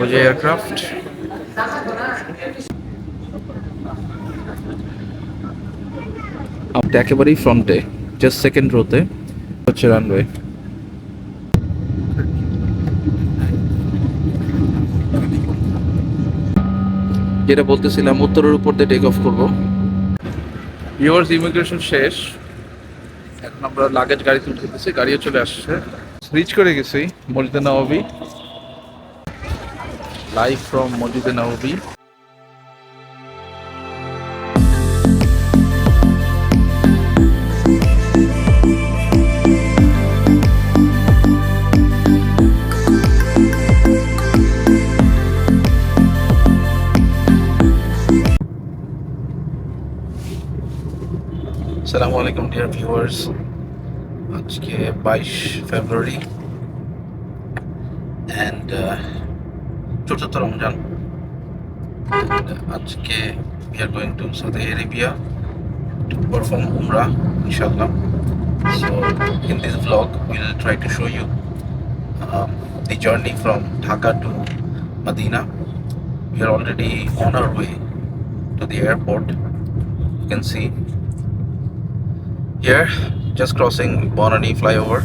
ওই যে এয়ারক্রাফট। আপনি একেবারেই ফ্রন্টে, জাস্ট সেকেন্ড রোতে হচ্ছে রানওয়ে। যেটা বলতেছিলাম, উত্তরের উপর দিয়ে টেক অফ করবো। ভিউয়ার্স, ইমিগ্রেশন শেষ, এখন আমরা লাগেজ গাড়ি তুলতে গেছি, গাড়িও চলে আসছে। রিচ করে গেছি মসজিদে নববী, লাইভ ফ্রম মসজিদে নববী। আসসালামু আলাইকুম ডিয়ার ভিউয়ার্স, আজকে 22 ফেব্রুয়ারি অ্যান্ড চতুর্থ রমজান। আজকে we are going to Saudi Arabia to perform Umrah, inshallah. So in this vlog we'll try to show you the journey from Dhaka to Medina. We are already on our way to the airport. You can see here, just crossing Bonani flyover.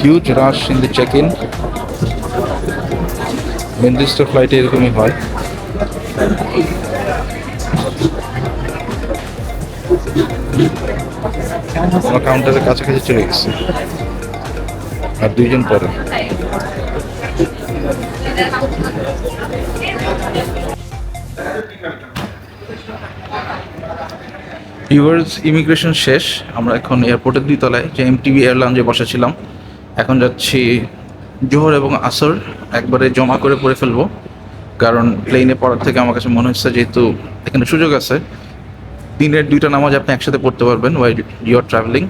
Huge rush in the check-in. Manchester flight এরকমই হয়। আমরা কাউন্টারের কাছাকাছি চলে গেছি, আর দুইজন পরে। Viewers, immigration শেষ, আমরা এখন এয়ারপোর্টের 2 তলায় যে এমটিভি এয়ার লাউঞ্জে বসেছিলাম। এখন যাচ্ছি জোহর এবং আসর একবারে জমা করে পড়ে ফেলবো, কারণ প্লেনে পড়ার থেকে আমার কাছে মনে হচ্ছে যেহেতু এখানে সুযোগ আছে, দিনের 2টা নামাজ আপনি একসাথে পড়তে পারবেন ওয়াই ইউ আর ট্রাভেলিং,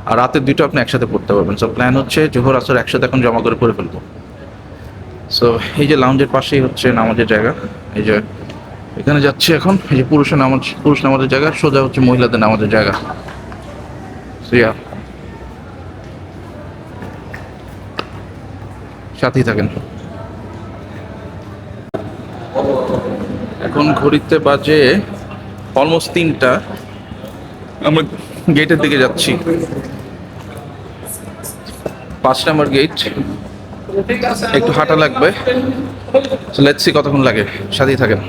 আর রাতের 2টা আপনি একসাথে পড়তে পারবেন। সো প্ল্যান হচ্ছে জোহর আসর একসাথে এখন জমা করে পড়ে ফেলবো। সো এই যে লাউঞ্জের পাশেই হচ্ছে নামাজের জায়গা, এই যে এখানে যাচ্ছি এখন। এই যে পুরুষ নামাজের জায়গা, সোজা হচ্ছে মহিলাদের নামাজের জায়গা। সো ইয়া, সাথেই থাকেন। এখন ঘড়িতে বাজে অলমোস্ট 3টা, আমরা গেটের দিকে যাচ্ছি। 5 নম্বর গেট, একটু হাঁটা লাগবে। লেটস সি কতক্ষণ লাগে, সাথেই থাকেন।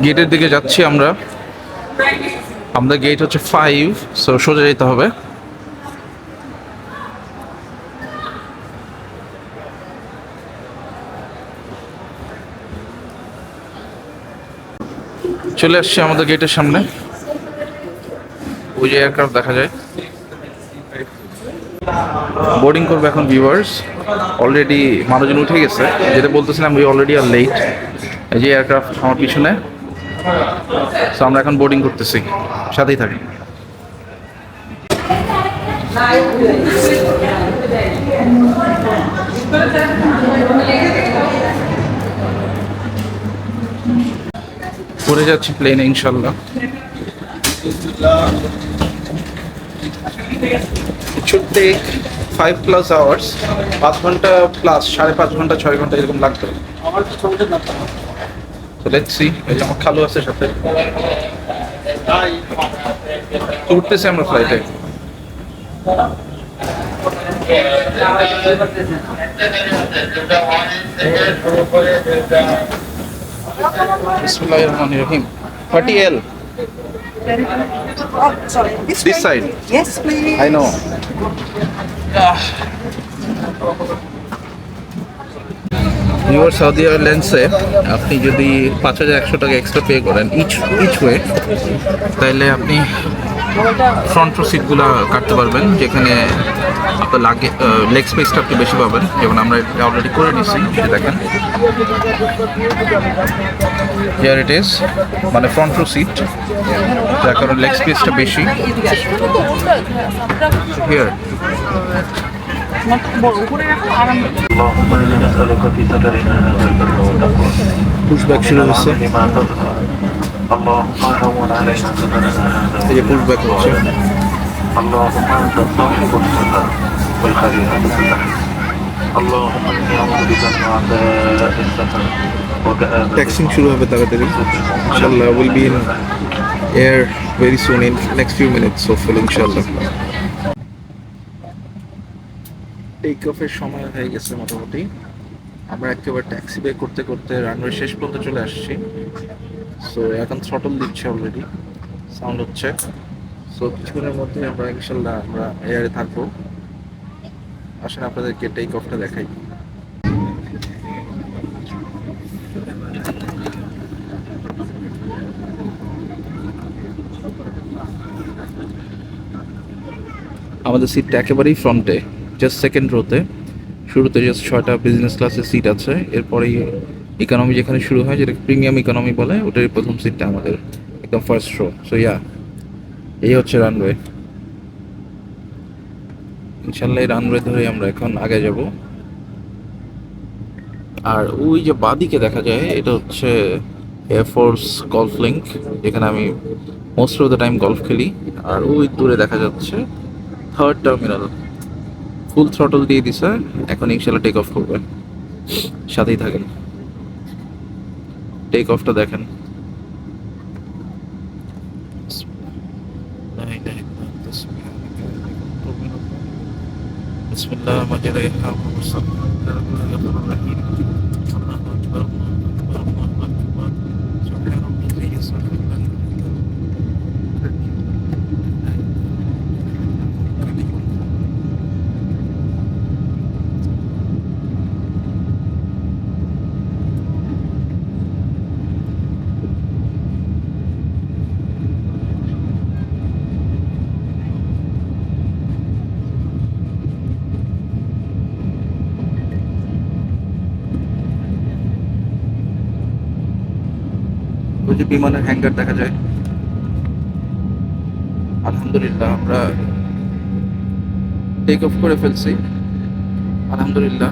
গেটের দিকে যাচ্ছি আমরা, আমাদের গেট হচ্ছে 5, সো সোজা যেতে হবে। চলে আসছি আমাদের গেটের সামনে, ওই যে এয়ারক্রাফট দেখা যায়। বোর্ডিং করবে এখন ভিউয়ার্স, অলরেডি মানুষজন উঠে গেছে। যেটা বলতেছিলাম, উই অলরেডি আর লেট। এই যে এয়ারক্রাফট আমার পিছনে, সো আমরা এখন বোর্ডিং করতেছি, সাথেই থাকি। পড়ে যাচ্ছি প্লেনে ইনশাল্লাহ। It should take 5+ hours, 5 ঘন্টা প্লাস, 5.5 ঘন্টা 6 ঘন্টা এরকম লাগবে। So let's see, এই যে আমার খালু আছে সাথে, উঠতেছি আমরা ফ্লাইটে। বিসমিল্লাহির রহমানির রহিম। 30L Oh, sorry. This side. Yes, please. I know. Your Saudi এয়ারলাইন্সে আপনি যদি 5,100 টাকা এক্সট্রা পে করেন ইচ ওয়ে, তাহলে আপনি ফ্রন্ট রো সিটগুলো কাটতে পারবেন, যেখানে আপনার লেগ স্পেসটা আপনি বেশি পাবেন। যেমন আমরা অলরেডি করে নিচ্ছি, এটা দেখেন, হিয়ার ইট ইজ, মানে ফ্রন্ট রো সিট, যার কারণে লেগ স্পেসটা বেশি। হিয়ার اللهم إنا نسألك في سفرنا هذا البر والتقوى পুশ ব্যাক শুরু ومن হচ্ছে, العمل ما ترضى اللهم هون علينا سفرنا هذا এই যে পুশ ব্যাক হচ্ছে। اللهم أنت صاحب السفر والخليفة في البحر اللهم إني أعوذ بك من عذاب السفر وكآبة ট্যাক্সিং শুরু হবে তাড়াতাড়ি ইনশাআল্লাহ। Will be in air very soon, in next few minutes hopefully ইনশাআল্লাহ। টেক অফের সময় হয়ে গেছে মোটামুটি। আমরা একেবারে ট্যাক্সি বে করতে করতে রানওয়ে শেষ পর্যন্ত চলে আসছি। সো এখন থ্রটল দিচ্ছে অলরেডি, সাউন্ড হচ্ছে। সো কিছুক্ষণের মধ্যে আমরা ইনশাল্লাহ আমরা এয়ারে থাকবো। আসলে আপনাদেরকে টেক অফটা দেখাই। আমাদের সিটটা একেবারেই ফ্রন্টে, জাস্ট সেকেন্ড রোতে। শুরুতে জাস্ট 6টা বিজনেস ক্লাসের সিট আছে, এরপরেই ইকোনমি যেখানে শুরু হয়, যেটাকে প্রিমিয়াম ইকোনমি বলে, ওটার প্রথম সিটটা আমাদের একদম ফার্স্ট রো। সো ইয়া, এই হচ্ছে রানওয়ে। ইনশাল্লাহ এই রানওয়ে ধরে আমরা এখন আগে যাব। আর ওই যে বাদিকে দেখা যায়, এটা হচ্ছে এয়ারফোর্স গলফ লিঙ্ক, যেখানে আমি most of the time golf খেলি। আর ওই দূরে দেখা যাচ্ছে থার্ড টার্মিনাল। ফুল থ্রটল দিয়ে দিছে, এখন ইনশাল্লাহ টেক অফ করবে। সাথেই থাকেন, টেক অফটা দেখেন। বিসমিল্লাহ মাজারিহা ওয়া মুসাল্লাল্লাহু আলাইহি ওয়া সাল্লাম। আল্লাহু আকবার, আল্লাহু আকবার, সুবহানাল্লাহি ওয়া বিহামদিহি। ওই যে বিমানের হ্যাঙ্গার দেখা যায়। আলহামদুলিল্লাহ আমরা টেক অফ করে ফেলছি, আলহামদুলিল্লাহ।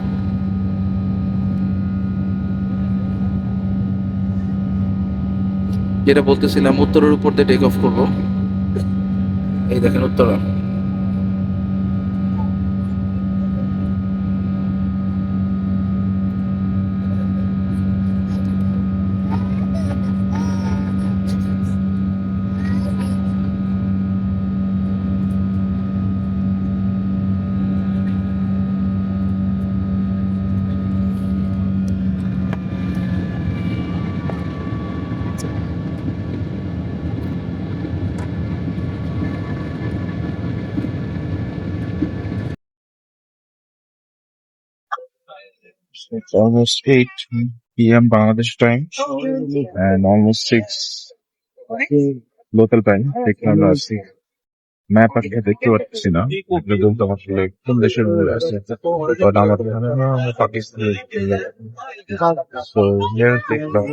যেটা বলতেছিলাম, উত্তরের উপর দিয়ে টেক অফ করবো। এই দেখেন Uttara. So it's almost 8 p.m. Bangladesh time and almost 6 local time. আমরা আসছি ম্যাপ আজকে দেখতে পাচ্ছি না, এটা বলতে আসলে কোন দেশের মধ্যে আছে, বাট আমাদের এখানে পাকিস্তান। সো দেখলাম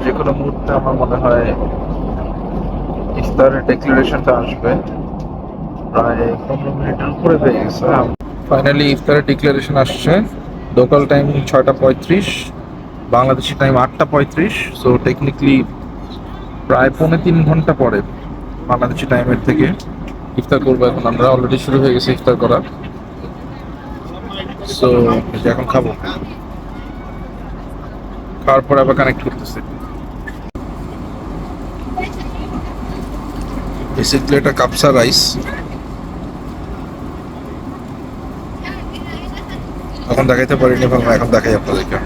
যে কোনো মুহূর্তে আমার মনে হয় ইফতারের ডেক্লারেশনটা আসবে। প্রায় 15 মিনিটের উপরে হয়ে গেছে। ফাইনালি ইফতারের ডিক্লারেশন আসছে। লোকাল টাইম 6টা 35, বাংলাদেশি টাইম 8টা 35। সো টেকনিক্যালি প্রায় 3.5 ঘন্টা পরে বাংলাদেশি টাইমের থেকে ইফতার করবো। এখন আমরা অলরেডি শুরু হয়ে গেছে ইফতার করা। সো এখন খাবো, খাওয়ার পরে আবার কানেক্ট করতেছে। বেসিক্যালি এটা কাপসা রাইস। এখন দেখাইতে পারিনি ভালো, এখন দেখাই আপনাদেরকে।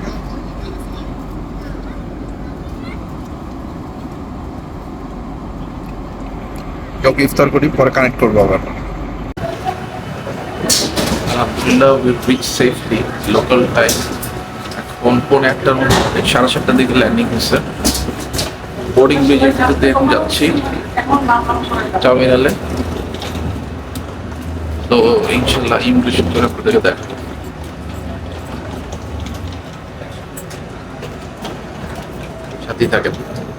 ওকে ইফতার করি, পরে কানেক্ট করবো আবার। আলহামদুলিল্লাহ we reach safely local time. এখন 1:45টার মধ্যে 7:30টার দিকে ল্যান্ডিং হয়েছে। বোর্ডিং ব্রিজের ভিতর দিয়ে এখন যাচ্ছি টার্মিনালে। তো ইনশাল্লাহ ইমিগ্রেশন করে আপনাদেরকে দেখাবো। সাথেই থাকে,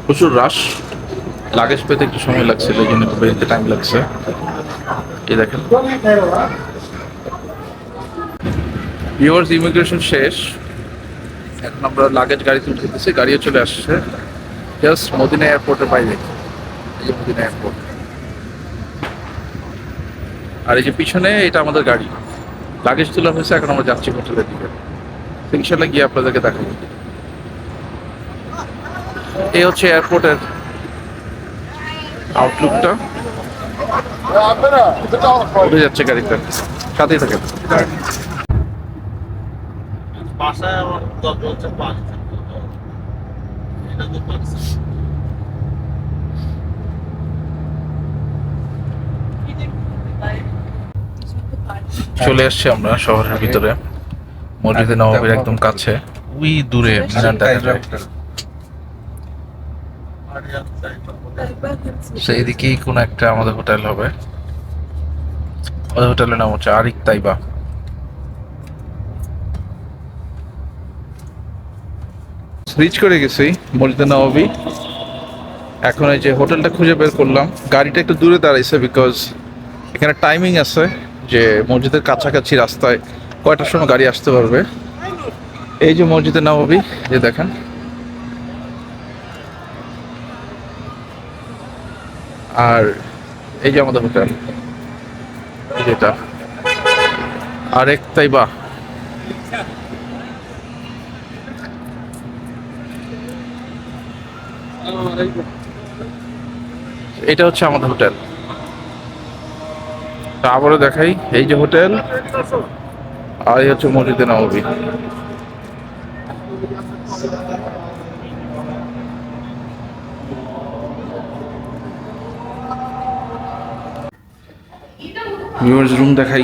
প্রচুর রাশ, লাগেজ পেতে একটু সময় লাগছিল, এই জন্য একটু বেরোতে টাইম লাগছে। এই দেখেন ভিউয়ার্স, ইমিগ্রেশন শেষ, এখন আমরা লাগেজ গাড়িতে উঠেছি, গাড়িও চলে আসছে জাস্ট মদিনা এয়ারপোর্টের বাইরে। এই যে মদিনা এয়ারপোর্ট, আর এই যে পিছনে এটা আমাদের গাড়ি, লাগেজ তোলা হয়েছে, এখন আমরা যাচ্ছি হোটেলের দিকে। ইনশাল্লাহ গিয়ে আপনাদেরকে দেখাবো। এই হচ্ছে এয়ারপোর্টের আউটলুকটা। উঠে যাচ্ছে গাড়িতে, সাথেই থাকে। চলে আসছি আমরা শহরের ভিতরে, মসজিদে নববীর একদম কাছে। ওই দূরে মিনার দেখা যায়, সেই দিকেই কোন একটা আমাদের হোটেল হবে। আমাদের হোটেলের নাম হচ্ছে আরিক তাইবা। রিচ করে গেছি মসজিদে নববী। এখন এই যে হোটেলটা খুঁজে বের করলাম, গাড়িটা একটু দূরে দাঁড়াইছে বিকজ এখানে টাইমিং আছে যে মসজিদের কাছাকাছি রাস্তায় কয়টার সময় গাড়ি আসতে পারবে। এই যে মসজিদে নববী, যে দেখেন, আর এই যে আমাদের হোটেল, যেটা আরেক তাইবা। এটা হচ্ছে আমাদের হোটেল। আবারও দেখাই, এই যে হোটেল, আর এই হচ্ছে মসজিদে নববী। ভিউয়ার্স, রুম দেখাই,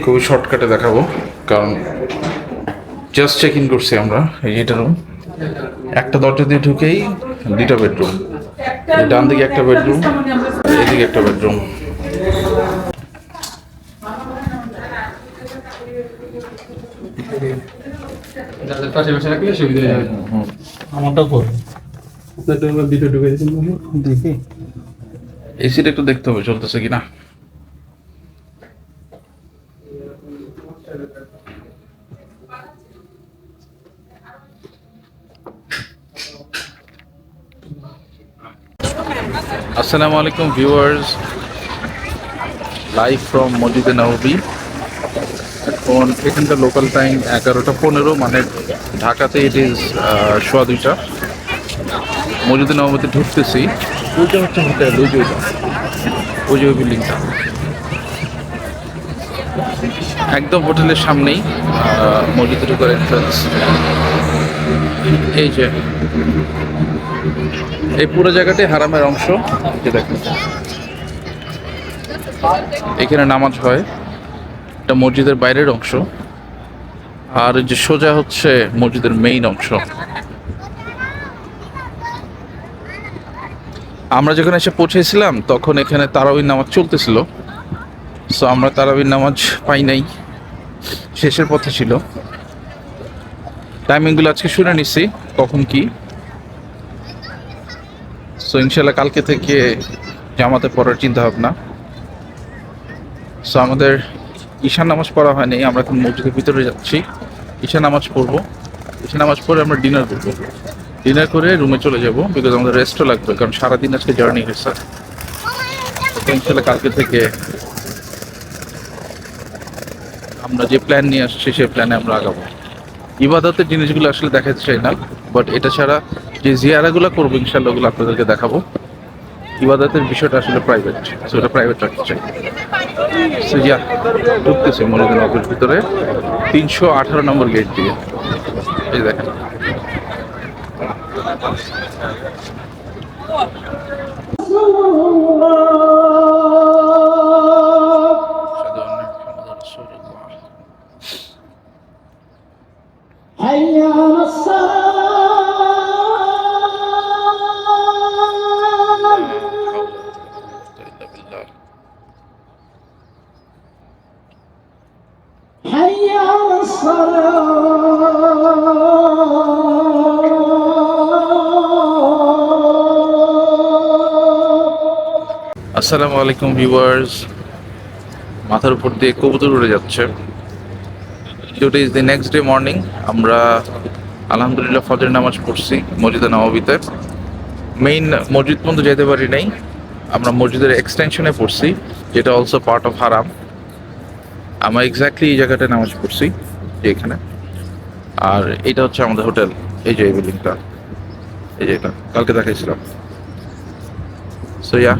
খুবই শর্টকাটে দেখাবো কারণ জাস্ট চেক ইন করছি আমরা। এই যে এটা রুম, একটা দরজা দিয়ে ঢুকেই 2টা বেডরুম, ডান দিকে একটা বেডরুম, এদিকে একটা বেডরুম। যাদের পাশে বসে রাখলে সুবিধা হয়ে যাবে। আমারটাও করবে, আপনার ভিতরে ঢুকে দিয়েছেন দেখি। এসিটা একটু দেখতে হবে চলতেছে কিনা। আসসালামু আলাইকুম ভিউয়ার্স, লাইভ ফ্রম মসজিদে নববী। এখন এখানকার লোকাল টাইম 11:15, মানে ঢাকাতে ইট ইজ 2:15। মসজিদে নববীতে ঢুকতেছি, ওইটা হচ্ছে হোটেল, ওই যে ওই যে বিল্ডিংটা একদম হোটেলের সামনেই মসজিদে ঢোকার এন্ট্রান্স। এই যে এই পুরো জায়গাটাই হারামের অংশ, যে দেখেন এখানে নামাজ হয়, এটা মসজিদের বাইরের অংশ, আর যে সোজা হচ্ছে মসজিদের মেইন অংশ। আমরা যখন এসে পৌঁছেছিলাম তখন এখানে তারাবির নামাজ চলতেছিল, সো আমরা তারাবির নামাজ পাই নাই, শেষের পথে ছিল। টাইমিংগুলো আজকে শুনে নিছি কখন কি। সো ইনশাল্লাহ কালকে থেকে জামাতে পড়ার চিন্তা ভাবনা। সো আমাদের ঈশান নামাজ পড়া হয়নি, আমরা এখন মসজিদের ভিতরে যাচ্ছি, ঈশান নামাজ পড়বো। ঈশান নামাজ পড়ে আমরা ডিনার করবো, ডিনার করে রুমে চলে যাবো বিকজ আমাদের রেস্টও লাগবে, কারণ সারাদিন আজকে জার্নি হয়েছে। ইনশাল্লাহ কালকে থেকে আমরা যে প্ল্যান নিয়ে আসছি সেই প্ল্যানে আমরা আগাবো। ইবাদতের জিনিসগুলো আসলে দেখাতে চাই না, বাট এটা ছাড়া যে জিয়ারাগুলো করবো ইনশাল্লাহ ওগুলো আপনাদেরকে দেখাবো। ইবাদতের বিষয়টা আসলে প্রাইভেট, সো এটা প্রাইভেট রাখতে চাই। সো ইয়া, ঢুকতেছে মসজিদে নববীর ভিতরে 318 নম্বর গেট দিয়ে। এই দেখেন حي على الصلاة حي على الصلاة আসসালামু আলাইকুম ভিউয়ার্স, মাথার উপর দিয়ে কবুতর উড়ে যাচ্ছে। Today is the next day morning. আমরা আলহামদুলিল্লাহ ফজর নামাজ পড়ছি মসজিদে নববীতে। মেইন মসজিদ পর্যন্ত যেতে পারি নাই, আমরা মসজিদের এক্সটেনশনে পড়ছি, যেটা অলসো পার্ট অফ হারাম। আমরা এক্স্যাক্টলি এই জায়গাটায় নামাজ পড়ছি, যে এখানে। আর এটা হচ্ছে আমাদের হোটেল, এই যে এই বিল্ডিংটা, এই যে এটা কালকে দেখাইছিলাম। সো ইয়া,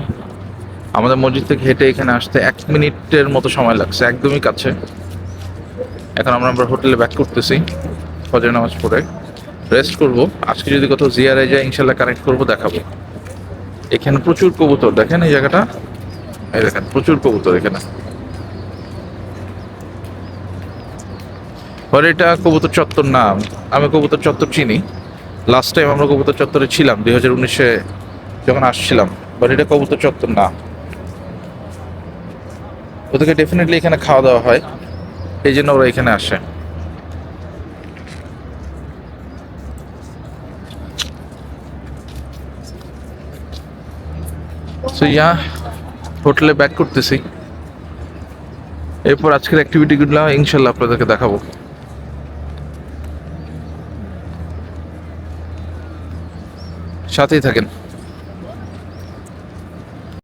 আমাদের মসজিদ থেকে হেঁটে এখানে আসতে 1 মিনিটের মতো সময় লাগছে, একদমই কাছে। এখন আমরা হোটেলে ব্যাক করতেছি ফজর নামাজ পড়ে, রেস্ট করব। আজকে যদি কোথাও জিয়ারায় যায় ইনশাল্লাহ কানেক্ট করবো, দেখাবো। এখানে প্রচুর কবুতর, দেখেন এই জায়গাটা, এই দেখেন প্রচুর কবুতর এখানে। আর এটা কবুতর চত্বর না, আমি কবুতর চত্বর চিনি। লাস্ট টাইম আমরা কবুতর চত্বরে ছিলাম 2019-এ যখন আসছিলাম, বাট এটা কবুতর চত্বর না। ওদেরকে ডেফিনেটলি এখানে খাওয়া দাওয়া হয়, এই জন্য ওরা এখানে আসে। সো ইয়া, হোটেলে ব্যাক করতেছি। এরপর আজকের অ্যাক্টিভিটিগুলো ইনশাল্লাহ আপনাদেরকে দেখাবো। সাথেই থাকেন।